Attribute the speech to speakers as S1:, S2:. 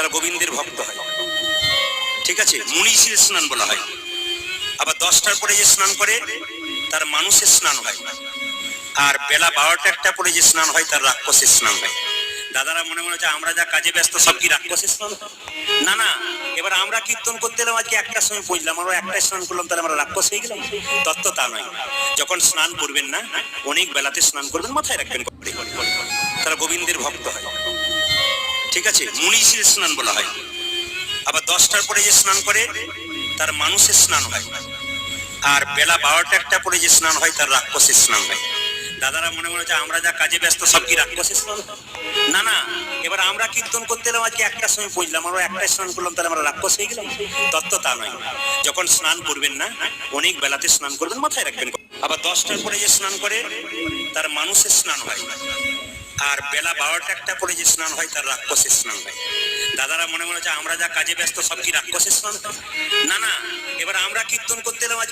S1: তারা গোবিন্দের ভক্ত হয়। ঠিক আছে, মুনিষীর স্নান বলা হয়। আবার 10টার পরে যে স্নান করে তার মানুষের স্নান হয়, আর বেলা 12টা পরে যে স্নান হয় তার রাক্ষসের স্নান হয়। দাদারা মনে মনে হচ্ছে আমরা যা কাজে ব্যস্ত সব কি রাক্ষসের স্নান? না না, এবার আমরা কীর্তন করতে এলাম আজকে 1টার সময় পৌঁছলাম, আমরা 1টায় স্নান করলাম, তাহলে আমরা রাক্ষস হয়ে গেলাম? তত্ত্ব তা নয়। যখন স্নান করবেন না, অনেক বেলাতে স্নান করবেন, মাথায় রাখবেন তারা গোবিন্দের ভক্ত হয়। ঠিক আছে, মুনিষীর স্নান বলা হয়। আবার 10টার পরে যে স্নান করে তার মানুষের স্নান হয়, আর বেলা 12টা পরে যে স্নান হয় তার রাক্ষসের স্নান হয়। দাদারা মনে মনে হচ্ছে আমরা যা কাজে ব্যস্ত সব কি রাক্ষসের স্নান? না না, এবার আমরা কীর্তন করতে এলাম আজকে 1টার সময় পৌঁছলাম, আমরা 1টায় স্নান করলাম, তাহলে আমরা রাক্ষস হয়ে গেলাম? তত্ত্ব তা নয়। যখন স্নান করবেন না, অনেক বেলাতে স্নান করবেন, মাথায় রাখবেন। আবার 10টার পরে যে স্নান করে তার মানুষের স্নান হয়, আর বেলা 12টা পরে যে স্নান হয় তার রাক্ষসের স্নান হয়। দাদারা মনে মনে হচ্ছে আমরা যা কাজে ব্যস্ত সব কি রাক্ষসের স্নান? না না, এবার আমরা কীর্তন করতে এলাম আজকে